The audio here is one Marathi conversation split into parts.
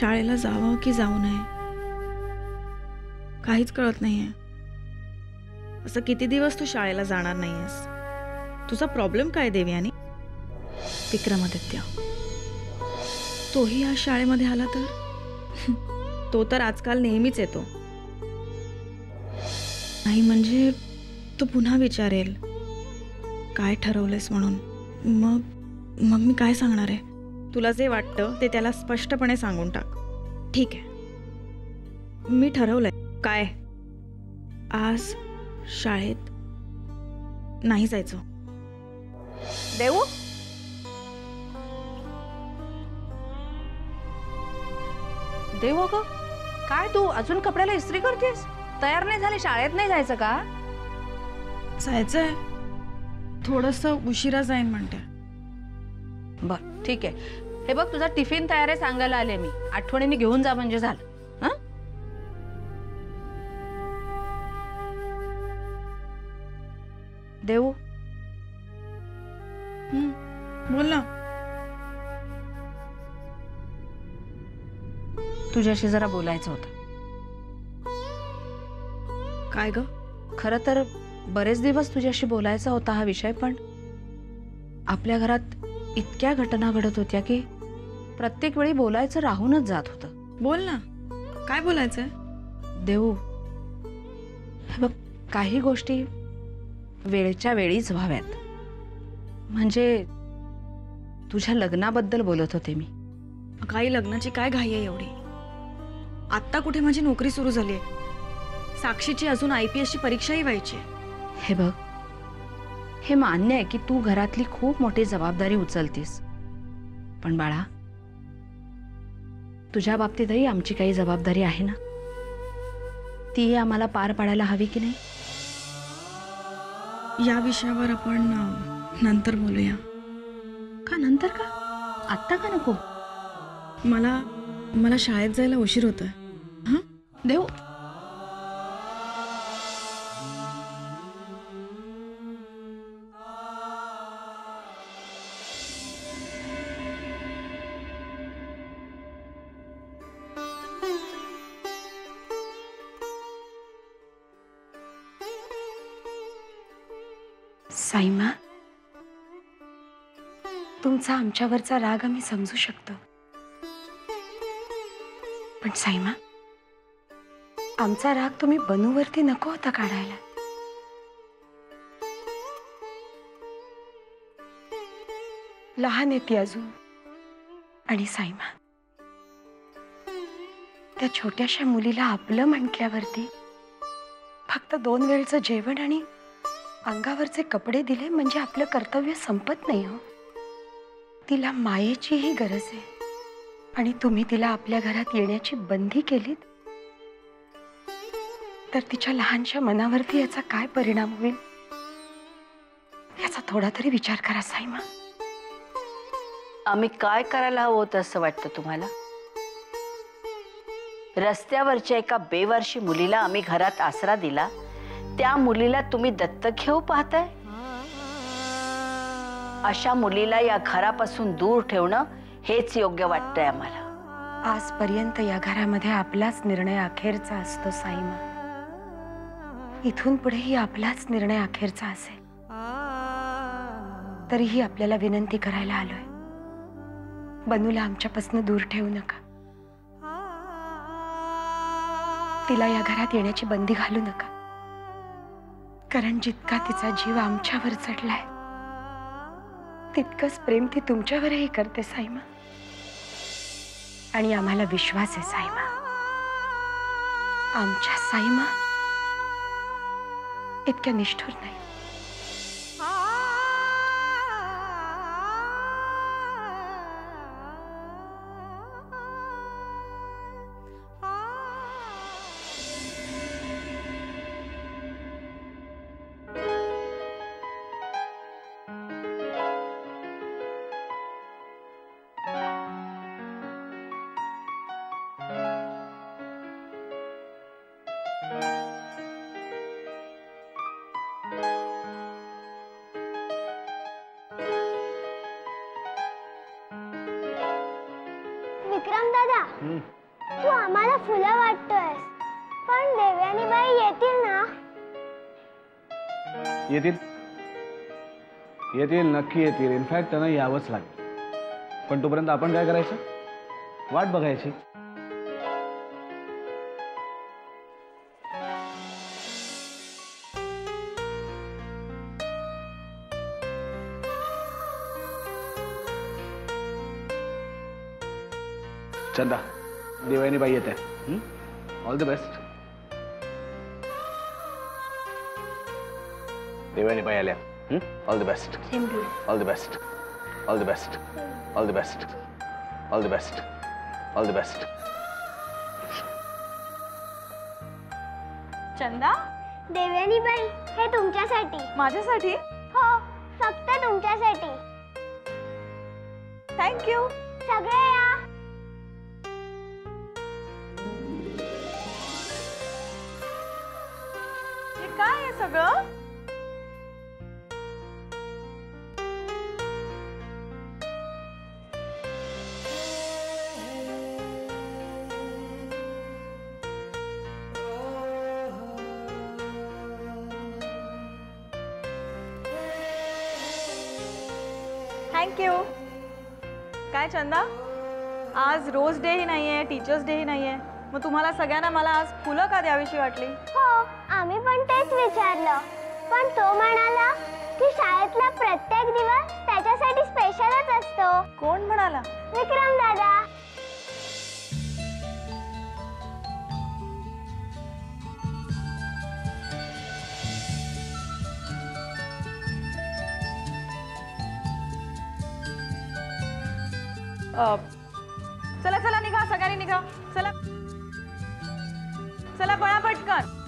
शाळेला जावं की जाऊ नये काहीच कळत नाहीये. असं किती दिवस तू शाळेला जाणार नाहीयेस? तुझा प्रॉब्लेम काय देवयानी? विक्रमादित्य, तोही या शाळेमध्ये आला तर? तो तर आजकाल नेहमीच येतो. नाही म्हणजे तो पुन्हा विचारेल काय ठरवलेस म्हणून. मग मग मी काय सांगणार आहे? तुला जे वाटतं ते त्याला स्पष्टपणे सांगून टाक. ठीक आहे, मी ठरवलंय. काय? आज शाळेत नाही जायचं. देऊ, देऊ अगं काय तू अजून कपड्याला इस्त्री करतेस? तयार नाही झाली, शाळेत नाही जायचं का? जायचंय, थोडंसं उशिरा जाईन म्हणते. बर ठीक आहे. हे बघ तुझा टिफिन तयार आहे सांगायला आले मी. आठवणीने घेऊन जा म्हणजे झालं. हं? देऊ, बोल ना. तुझ्याशी जरा बोलायचं होतं. काय ग? खरं तर बरेच दिवस तुझ्याशी बोलायचा होता हा विषय, पण आपल्या घरात इतक्या घटना घडत होत्या की प्रत्येक वेळी बोलायचं राहूनच जात होतं. बोल ना, काय बोलायचंय? देऊ, हे बघ काही गोष्टी वेळच्या वेळीच व्हाव्यात. म्हणजे तुझ्या लग्नाबद्दल बोलत होते मी. काही लग्नाची काय घाई आहे एवढी? आत्ता कुठे माझी नोकरी सुरू झाली आहे. साक्षीची अजून IPSची परीक्षाही व्हायची. हे बघ, हे मान्य आहे की तू घरातली खूप मोठी जबाबदारी उचलतीस, पण बाळा तुझ्या बाबतीतही आमची काही जबाबदारी आहे ना. ती आम्हाला पार पाडायला हवी की नाही? या विषयावर आपण नंतर बोलूया. का नंतर? का आत्ता का नको? मला शाळेत जायला उशीर होतोय. हां देऊ, साईमा, तुमचा आमच्यावरचा राग आम्ही समजू शकतो, पण साईमा आमचा राग तुम्ही बनूवरती नको होता काढायला. लहान आहे ती अजून. आणि साईमा, त्या छोट्याशा मुलीला आपलं म्हटल्यावरती फक्त 2 वेळचं जेवण आणि अंगावरचे कपडे दिले म्हणजे आपलं कर्तव्य संपत नाही हो. तिला मायेचीही गरज आहे आणि तुम्ही तिला आपल्या घरात येण्याची बंदी केलीत तर तिच्या लहानशा मनावरती याचा काय परिणाम होईल याचा थोडा तरी विचार करा साईमा. आम्ही काय करायला हवं होतं असं वाटतं तुम्हाला? रस्त्यावरच्या एका बेवारशी मुलीला आम्ही घरात आसरा दिला, त्या मुलीला तुम्ही दत्तक घेऊ पाहताय? अशा मुलीला या घरापासून दूर ठेवणं हेच योग्य वाटतंय आम्हाला. आजपर्यंत या घरामध्ये आपलाच निर्णय अखेरचा असतो साईमा. इथून पुढेही आपलाच निर्णय अखेरचा असेल. तरीही आपल्याला विनंती करायला आलोय, बनूला आमच्यापासून दूर ठेवू नका. तिला या घरात येण्याची बंदी घालू नका, कारण जितका तिचा जीव आमच्यावर चढलाय तितकंच प्रेम ती तुमच्यावरही करते साईमा. आणि आम्हाला विश्वास आहे साईमा, आमच्या साईमा इतक्या निष्ठुर नाही. तू आम्हाला फुलं वाटतोयस, पण देवयानी बाई येतील ना? येतील येतील, नक्की येतील. इनफॅक्ट त्यांना यावंच लागेल. पण तोपर्यंत आपण काय करायचं? वाट बघायची. चंदा, देवयानी बाई येते. All the best. देवयानी बाई आल्या. All the best. All the best. All the best. All the best. All the best. All the best. Chanda, Devyani बाई, हे तुमच्यासाठी. माझ्यासाठी? हो, फक्त तुमच्यासाठी. थँक्यू. सगळे या. हे काय आहे सगळं? थँक्यू. काय चंदा, आज रोज डे ही नाहीये, टीचर्स डे ही नाहीये, मग तुम्हाला सगळ्यांना मला आज फुलं का द्यावीशी वाटली? हो, आम्ही पण तेच विचारलं, पण तो म्हणाला की शाळेतला प्रत्येक दिवस त्याच्यासाठी स्पेशलच असतो. कोण म्हणाला? विक्रम दादा. चला चला निघा, सगळ्यांनी निघा. चला चला, पळा पटकन.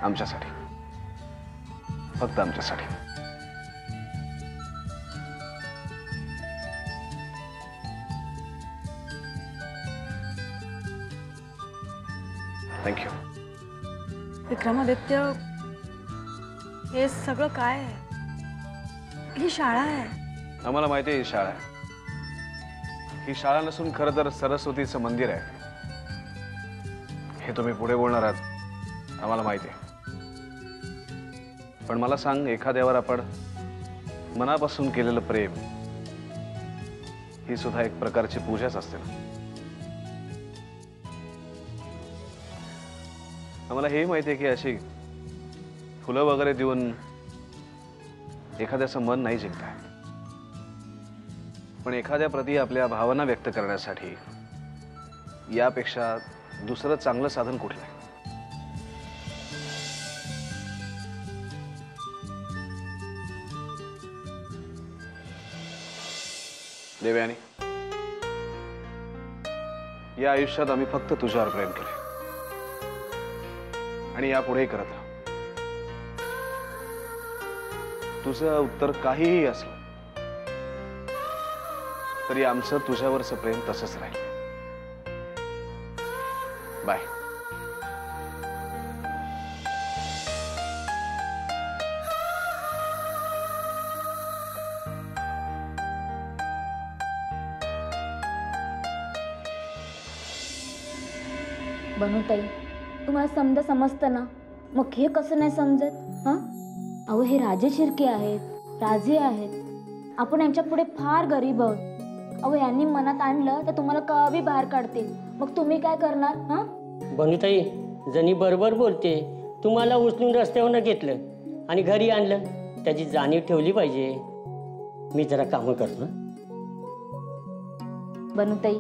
आमच्यासाठी, फक्त आमच्यासाठी. थँक्यू. विक्रमादित्य, हे सगळं काय आहे? ही शाळा आहे. आम्हाला माहिती आहे ही शाळा आहे. ही शाळा नसून खरं तर सरस्वतीचं मंदिर आहे. हे तुम्ही पुढे बोलणार आहात आम्हाला माहिती आहे. पण मला सांग, एखाद्यावर आपण मनापासून केलेलं प्रेम ही सुद्धा एक प्रकारची पूजाच असते ना. आम्हाला हे माहिती आहे की अशी फुलं वगैरे देऊन एखाद्याचं मन नाही जिंकताय, पण एखाद्या प्रती आपल्या भावना व्यक्त करण्यासाठी यापेक्षा दुसरं चांगलं साधन कुठलं आहे? देवयानी, या आयुष्यात आम्ही फक्त तुझ्यावर प्रेम केले आणि यापुढेही करत राहू. तुझं उत्तर काहीही असलं तरी आमचं तुझ्यावरचं प्रेम तसंच राहील. बाय. बनूताई, तुम्हाला समजतं ना, मग हे कसं नाही समजत? हां, अहो हे राजे शिर्के आहेत, राजे आहेत. आपण यांच्या पुढे फार गरीब आहोत. अहो यांनी मनात आणलं तर तुम्हाला कवी बाहेर काढतील. मग तुम्ही काय करणार? हां बनूताई, जणी बरोबर बोलते. तुम्हाला उचलून रस्त्यावरनं घेतलं आणि घरी आणलं, त्याची जाणीव ठेवली पाहिजे. मी जरा कामं करतो. बनूताई,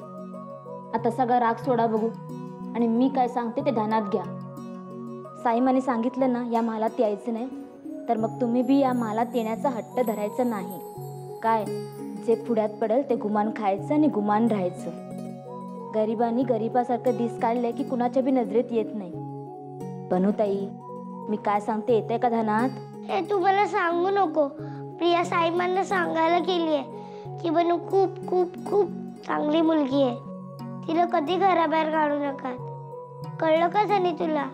आता सगळा राग सोडा बघू आणि मी काय सांगते ते ध्यानात घ्या. साईमाने सांगितलं ना या महालात यायचं नाही, तर मग तुम्ही बी या महालात येण्याचा हट्ट धरायचा नाही. काय जे पुढ्यात पडेल ते गुमान खायचं आणि गुमान राहायचं. गरिबांनी गरिबासारखं दिस काढलंय की कुणाच्या बी नजरेत येत नाही. बनूताई, मी काय सांगते येते का ध्यानात? हे तू मला सांगू नको. प्रिया साईमांना सांगायला गेली आहे की बनू खूप खूप खूप चांगली मुलगी आहे, तिला कधी घराबाहेर काढू नका. कळलं का सनी तुला?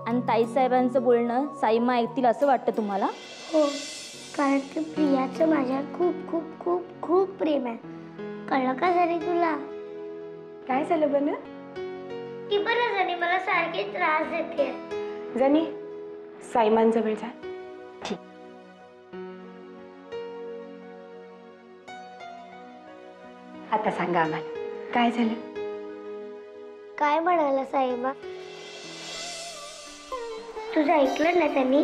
आणि ताईसाहेबांचं बोलणं साईमा ऐकतील असं वाटतं तुम्हाला? हो, कारण की प्रियाचं माझ्या खूप खूप खूप खूप प्रेम आहे. कळलं का सनी तुला? काय झालं बनू? ती बरं सनी मला सारखी त्रास देते. जनी साईमांजवळ जा. आता सांगा आम्हाला काय झालं? काय म्हणाला साईबा? तुझं ऐकलं ना त्यांनी?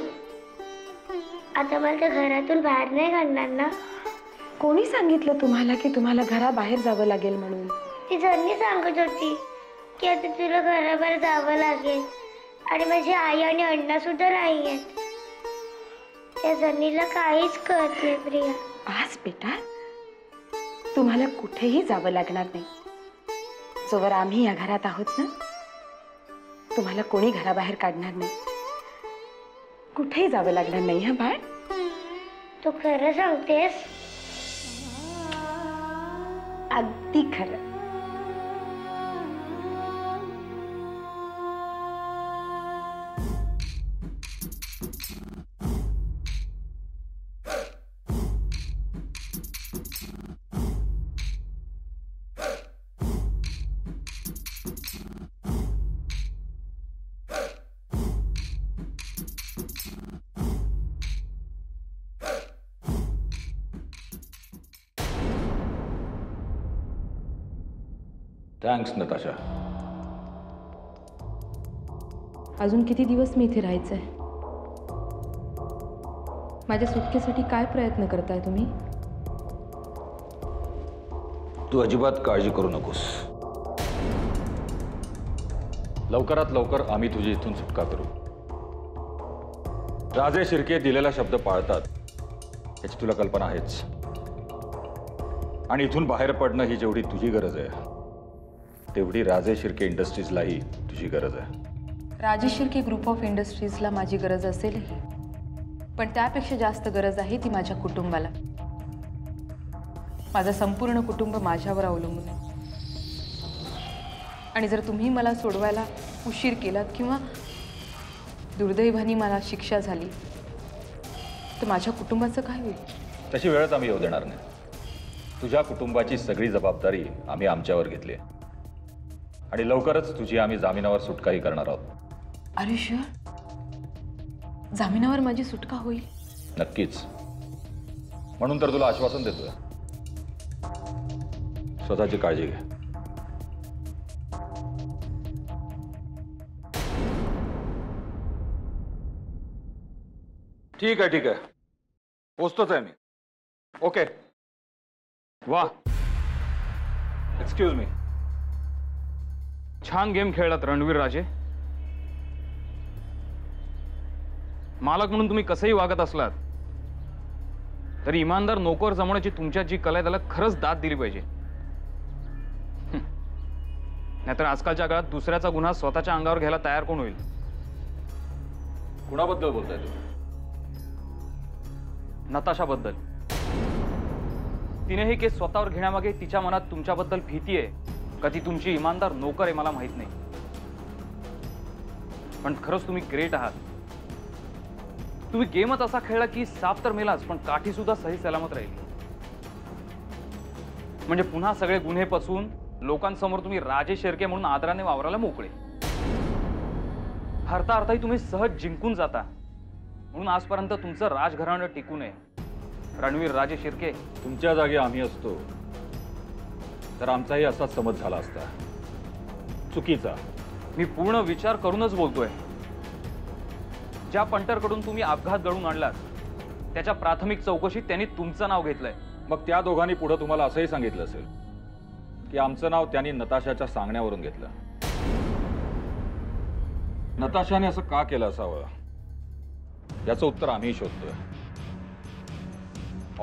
आता मला त्या घरातून बाहेर नाही काढणार ना? कोणी सांगितलं तुम्हाला की तुम्हाला घराबाहेर जावं लागेल म्हणून? ती जन्नी सांगत होती की आता तुला घराबाहेर जावं लागेल आणि माझी आई आणि अण्णा सुद्धा नाही आहेत. त्या जन्नीला काहीच कळत नाही प्रिया. आज बेटा तुम्हाला कुठेही जावं लागणार नाही. जोवर आम्ही या घरात आहोत ना, तुम्हाला कोणी घराबाहेर काढणार नाही. कुठेही जावं लागणार नाही. हा बाळ, तू खरं सांगतेस? अगदी खरं. थँक्स नताशा. अजून किती दिवस मी इथे राहायचंय? माझ्या सुटकेसाठी काय प्रयत्न करताय तुम्ही? तू अजिबात काळजी करू नकोस. लवकरात लवकर आम्ही तुझी इथून सुटका करू. राजे शिर्के दिलेला शब्द पाळतात याची तुला कल्पना आहेच. आणि इथून बाहेर पडणं ही जेवढी तुझी गरज आहे तेवढी राजे शिर्के इंडस्ट्रीजलाही तुझी गरज आहे. राजे शिर्के ग्रुप ऑफ इंडस्ट्रीजला माझी गरज असेलही, पण त्यापेक्षा जास्त गरज आहे ती माझ्या कुटुंबाला. माझं संपूर्ण कुटुंब माझ्यावर अवलंबून आहे. आणि जर तुम्ही मला सोडवायला उशीर केलात किंवा दुर्दैवाने मला शिक्षा झाली तर माझ्या कुटुंबाचं काय होईल? तशी वेळच आम्ही येऊ देणार नाही. तुझ्या कुटुंबाची सगळी जबाबदारी आम्ही आमच्यावर घेतली आहे आणि लवकरच तुझी आम्ही जामिनावर सुटकाही करणार आहोत. अरे शुअर? जामिनावर माझी सुटका होईल? नक्कीच. म्हणून तर तुला आश्वासन देतोय. स्वतःची काळजी घे. ठीक आहे, ठीक आहे. पोचतोच आहे मी. ओके. वा, एक्सक्यूज मी. छान गेम खेळलात रणवीर राजे. मालक म्हणून तुम्ही कसंही वागत असलात तरी इमानदार नोकर जमवण्याची तुमच्या जी कला आहे त्याला खरंच दाद दिली पाहिजे. नाहीतर आजकालच्या काळात दुसऱ्याचा गुन्हा स्वतःच्या अंगावर घ्यायला तयार कोण होईल? कुणाबद्दल बोलताय तुम्ही? नताशाबद्दल. तिने ही केस स्वतःवर घेण्यामागे तिच्या मनात तुमच्याबद्दल भीती आहे का ती तुमची इमानदार नोकर आहे मला माहित नाही, पण खरंच तुम्ही ग्रेट आहात. तुम्ही गेमच असा खेळला की साप तर मेलाच पण काठी सुद्धा सही सलामत राहील. म्हणजे पुन्हा सगळे गुन्हे पचवून लोकांसमोर तुम्ही राजे शिर्के म्हणून आदराने वावरायला मोकळे. हरता हरताही तुम्ही सहज जिंकून जाता. म्हणून आजपर्यंत तुमचं राजघराणं टिकू नये. रणवीर राजे शिर्के, तुमच्या जागी आम्ही असतो तर आमचाही असाच समज झाला असता. चुकीचा. मी पूर्ण विचार करूनच बोलतोय. ज्या पंटरकडून तुम्ही अपघात घडवून आणलात त्याच्या प्राथमिक चौकशीत त्यांनी तुमचं नाव घेतलंय. मग त्या दोघांनी पुढे तुम्हाला असंही सांगितलं असेल की आमचं नाव त्यांनी नताशाच्या सांगण्यावरून घेतलं. नताशाने असं का केलं असावं याचं उत्तर आम्ही शोधतोय.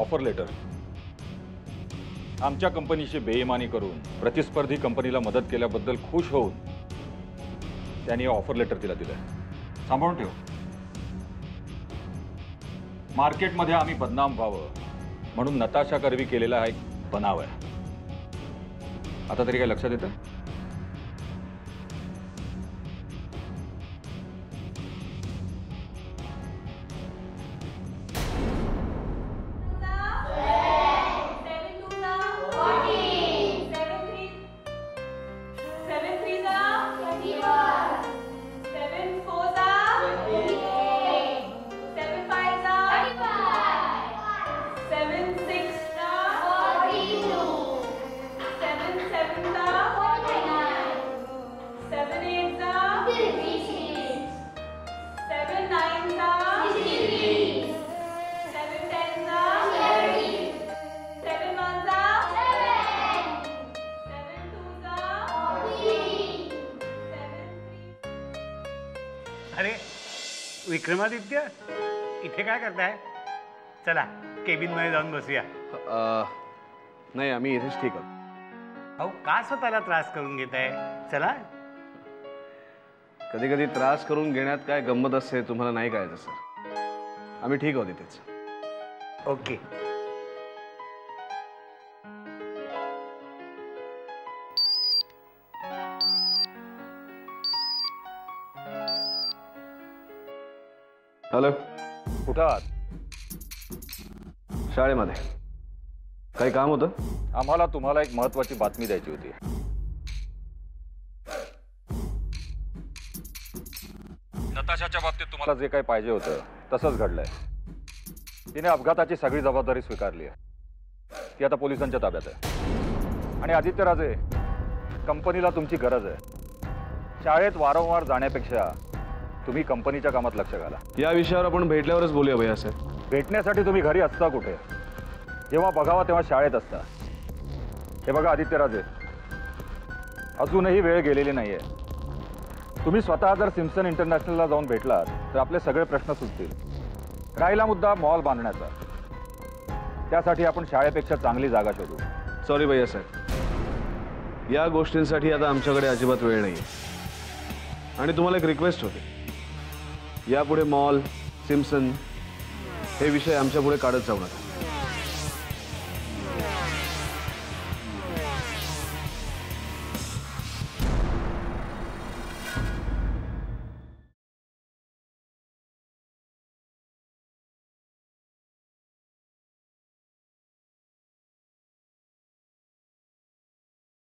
Offer letter. आमच्या कंपनीची बेईमानी करून प्रतिस्पर्धी कंपनीला मदत केल्याबद्दल खुश होऊन त्यांनी ऑफर लेटर तिला दिलंय. सांभाळून ठेव. मार्केटमध्ये आम्ही बदनाम व्हावं म्हणून नताशा करवी केलेला हा एक बनाव आहे. आता तरी काय लक्षात येतं? अरे विक्रमादित्य, इथे काय करताय? चला केबिन मध्ये जाऊन बसूया. नाही, आम्ही इथेच ठीक आहोत. अहो का स्वतःला त्रास करून घेताय? चला. कधी कधी त्रास करून घेण्यात काय गंमत असते तुम्हाला नाही कळायचं सर. आम्ही ठीक आहोत इथेच. ओके. हॅलो. कुठं आहात? शाळेमध्ये. काही काम होतं? आम्हाला तुम्हाला एक महत्वाची बातमी द्यायची होती. नताशाच्या बाबतीत तुम्हाला जे काही पाहिजे होतं तसंच घडलंय. तिने अपघाताची सगळी जबाबदारी स्वीकारली आहे. ती आता पोलिसांच्या ताब्यात आहे. आणि आदित्य राजे, कंपनीला तुमची गरज आहे. शाळेत वारंवार जाण्यापेक्षा तुम्ही कंपनीच्या कामात लक्ष घाला. या विषयावर आपण भेटल्यावरच बोलूया भैया साहेब. भेटण्यासाठी तुम्ही घरी असता कुठे? जेव्हा बघावा तेव्हा शाळेत असता. हे बघा आदित्य राजे, अजूनही वेळ गेलेली नाहीये. तुम्ही स्वतः जर सिम्पसन इंटरनॅशनलला जाऊन भेटलात तर आपले सगळे प्रश्न सुटतील. राहिला मुद्दा मॉल बांधण्याचा. त्यासाठी आपण शाळेपेक्षा चांगली जागा शोधू. सॉरी भैया साहेब, या गोष्टींसाठी आता आमच्याकडे अजिबात वेळ नाही. आणि तुम्हाला एक रिक्वेस्ट होती, यापुढे मॉल, सिम्पसन हे विषय आमच्या पुढे काढत जाऊ नका.